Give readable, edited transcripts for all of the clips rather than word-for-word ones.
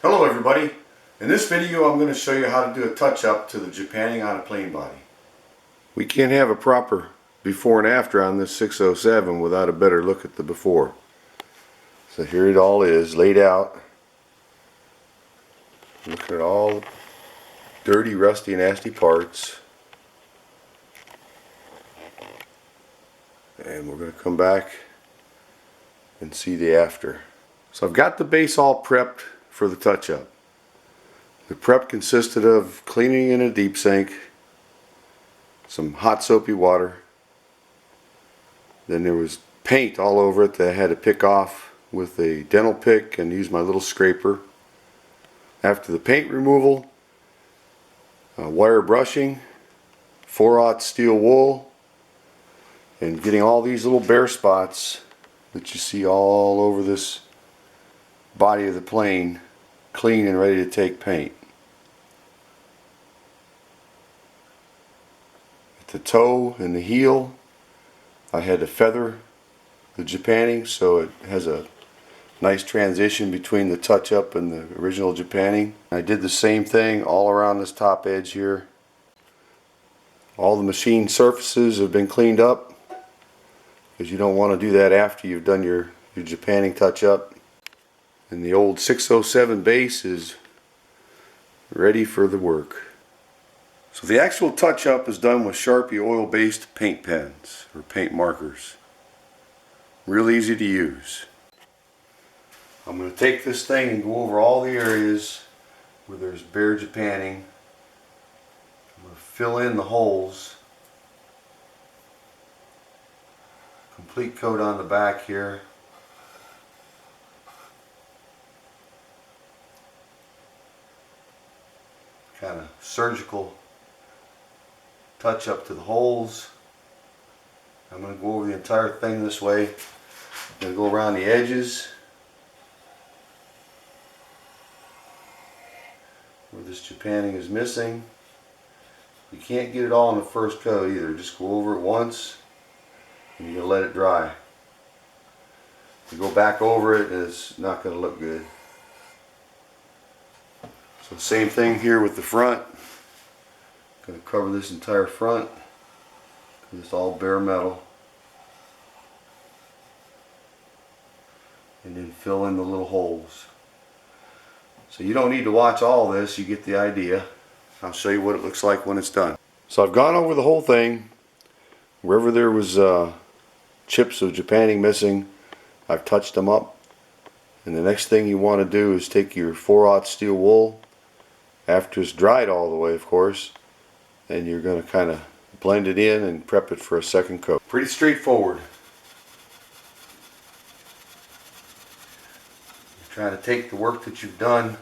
Hello everybody. In this video I'm going to show you how to do a touch-up to the Japanning on a plane body. We can't have a proper before and after on this 607 without a better look at the before. So here it all is laid out. Look at all the dirty, rusty, nasty parts. And we're going to come back and see the after. So I've got the base all prepped for the touch-up. The prep consisted of cleaning in a deep sink, some hot soapy water, then there was paint all over it that I had to pick off with a dental pick and use my little scraper. After the paint removal, wire brushing, 4/0 steel wool, and getting all these little bare spots that you see all over this body of the plane clean and ready to take paint. At the toe and the heel I had to feather the Japanning so it has a nice transition between the touch-up and the original Japanning. I did the same thing all around this top edge here. All the machine surfaces have been cleaned up because you don't want to do that after you've done your Japanning touch-up. And the old 607 base is ready for the work. So the actual touch-up is done with Sharpie oil-based paint pens or paint markers. Real easy to use. I'm going to take this thing and go over all the areas where there's bare Japanning. I'm going to fill in the holes. Complete coat on the back here. Kind of surgical touch up to the holes. I'm going to go over the entire thing this way. I'm going to go around the edges where this Japanning is missing. You can't get it all in the first coat either. Just go over it once and you're going to let it dry. If you go back over it, it's not going to look good. So same thing here with the front. Going to cover this entire front because it's all bare metal. And then fill in the little holes. So you don't need to watch all this, you get the idea. I'll show you what it looks like when it's done. So I've gone over the whole thing. Wherever there was chips of Japanning missing, I've touched them up. And the next thing you want to do is take your 4/0 steel wool, after it's dried all the way of course, and you're going to kind of blend it in and prep it for a second coat. Pretty straightforward. You're trying to take the work that you've done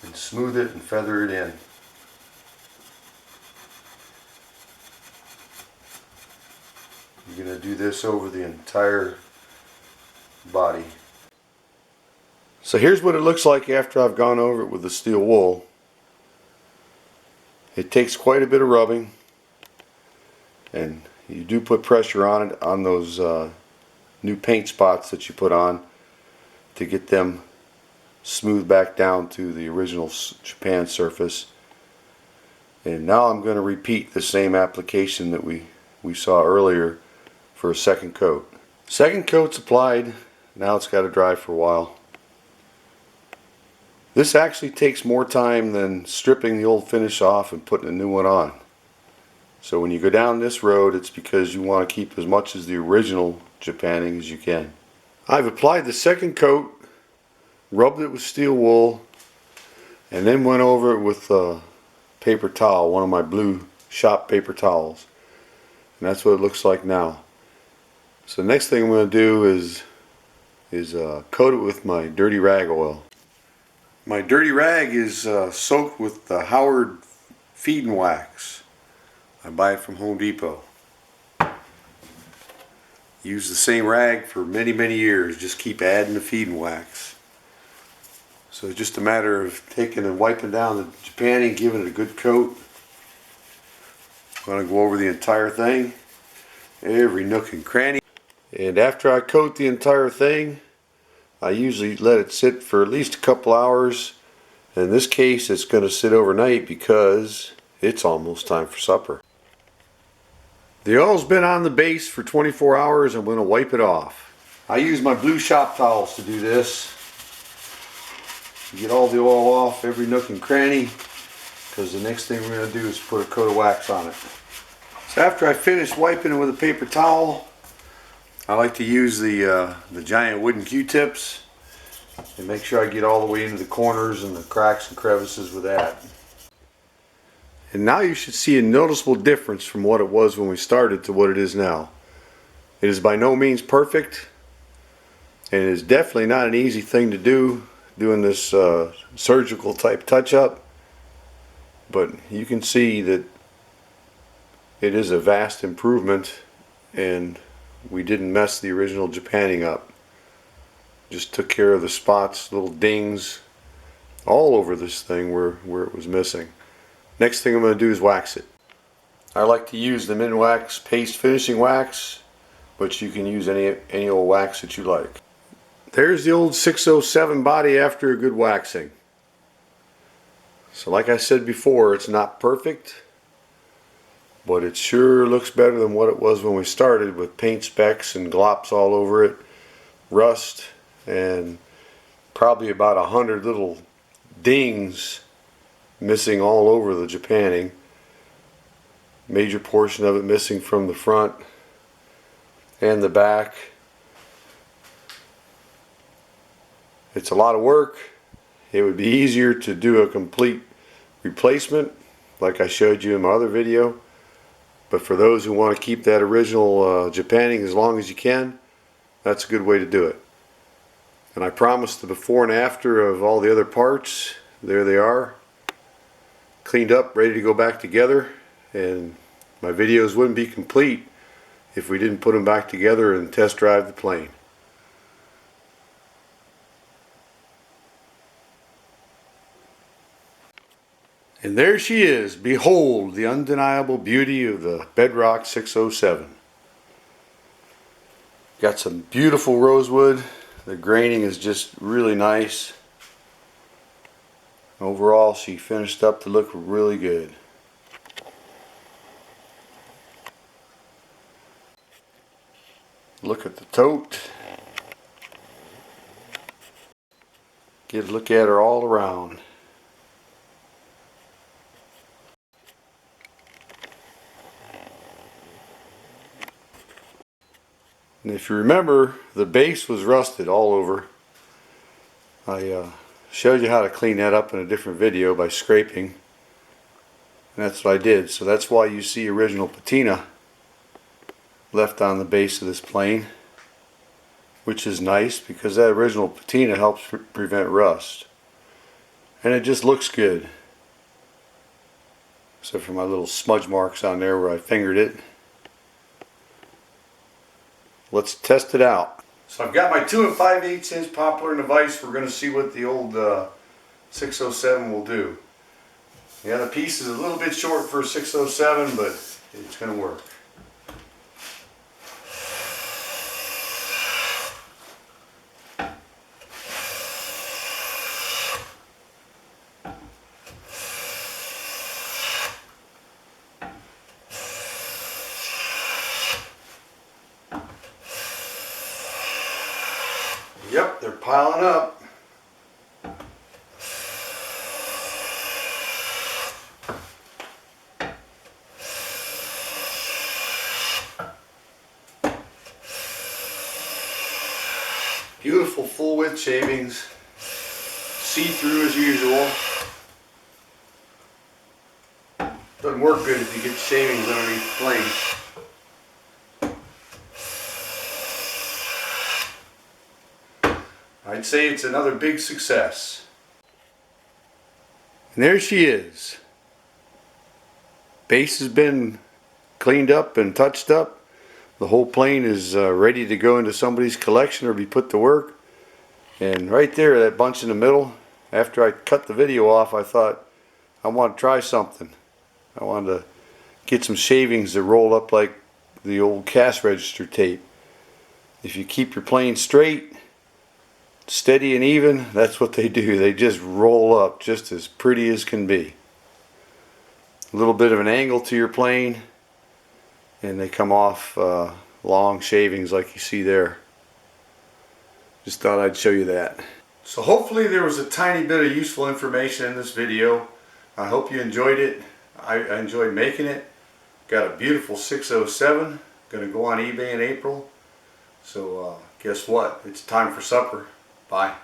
and smooth it and feather it in. You're going to do this over the entire body. So here's what it looks like after I've gone over it with the steel wool. It takes quite a bit of rubbing, and you do put pressure on it on those new paint spots that you put on to get them smoothed back down to the original Japan surface. And now I'm going to repeat the same application that we saw earlier for a second coat. Second coat's applied. Now it's got to dry for a while. This actually takes more time than stripping the old finish off and putting a new one on. So when you go down this road, it's because you want to keep as much as the original Japanning as you can. I've applied the second coat, rubbed it with steel wool, and then went over it with a paper towel, one of my blue shop paper towels. And that's what it looks like now. So the next thing I'm going to do is coat it with my dirty rag oil. My dirty rag is soaked with the Howard feeding wax. I buy it from Home Depot. Use the same rag for many years. Just keep adding the feeding wax. So it's just a matter of taking and wiping down the Japanning, giving it a good coat. I'm going to go over the entire thing, every nook and cranny. And after I coat the entire thing, I usually let it sit for at least a couple hours In this case, it's going to sit overnight because it's almost time for supper. The oil's been on the base for 24 hours. I'm going to wipe it off. I use my blue shop towels to do this. Get all the oil off every nook and cranny, because the next thing we're going to do is put a coat of wax on it. So after I finish wiping it with a paper towel, I like to use the giant wooden Q-tips and make sure I get all the way into the corners and the cracks and crevices with that. And now you should see a noticeable difference from what it was when we started to what it is now. It is by no means perfect, and it is definitely not an easy thing to do, doing this surgical type touch-up, but you can see that it is a vast improvement, and we didn't mess the original Japanning up. Just took care of the spots, little dings all over this thing where it was missing. Next thing I'm going to do is wax it. I like to use the Minwax paste finishing wax, but you can use any old wax that you like. There's the old 607 body after a good waxing. So like I said before, it's not perfect, but it sure looks better than what it was when we started, with paint specks and glops all over it, rust, and probably about 100 little dings missing all over the Japanning. Major portion of it missing from the front and the back. It's a lot of work. It would be easier to do a complete replacement like I showed you in my other video, but for those who want to keep that original Japanning as long as you can, that's a good way to do it. And I promised the before and after of all the other parts. There they are, cleaned up, ready to go back together, and my videos wouldn't be complete if we didn't put them back together and test drive the plane. And there she is. Behold the undeniable beauty of the Bedrock 607. Got some beautiful rosewood. The graining is just really nice. Overall, she finished up to look really good. Look at the tote. Get a look at her all around. And if you remember, the base was rusted all over. I showed you how to clean that up in a different video by scraping. And that's what I did. So that's why you see original patina left on the base of this plane, which is nice because that original patina helps prevent rust. And it just looks good. Except for my little smudge marks on there where I fingered it. Let's test it out. So I've got my 2 5/8 inch poplar in the vise. We're going to see what the old 607 will do. Yeah, the piece is a little bit short for a 607, but it's going to work. Yep, they're piling up. Beautiful full width shavings, see-through as usual. Doesn't work good if you get shavings underneath the plane. I'd say it's another big success. And there she is. Base has been cleaned up and touched up. The whole plane is ready to go into somebody's collection or be put to work. And right there, that bunch in the middle, after I cut the video off, I thought, I want to try something. I wanted to get some shavings that roll up like the old cash register tape. If you keep your plane straight, steady and even, that's what they do. They just roll up just as pretty as can be. A little bit of an angle to your plane, and they come off long shavings like you see there. Just thought I'd show you that. So hopefully there was a tiny bit of useful information in this video. I hope you enjoyed it. I enjoyed making it. Got a beautiful 607. Going to go on eBay in April. So guess what? It's time for supper. Bye.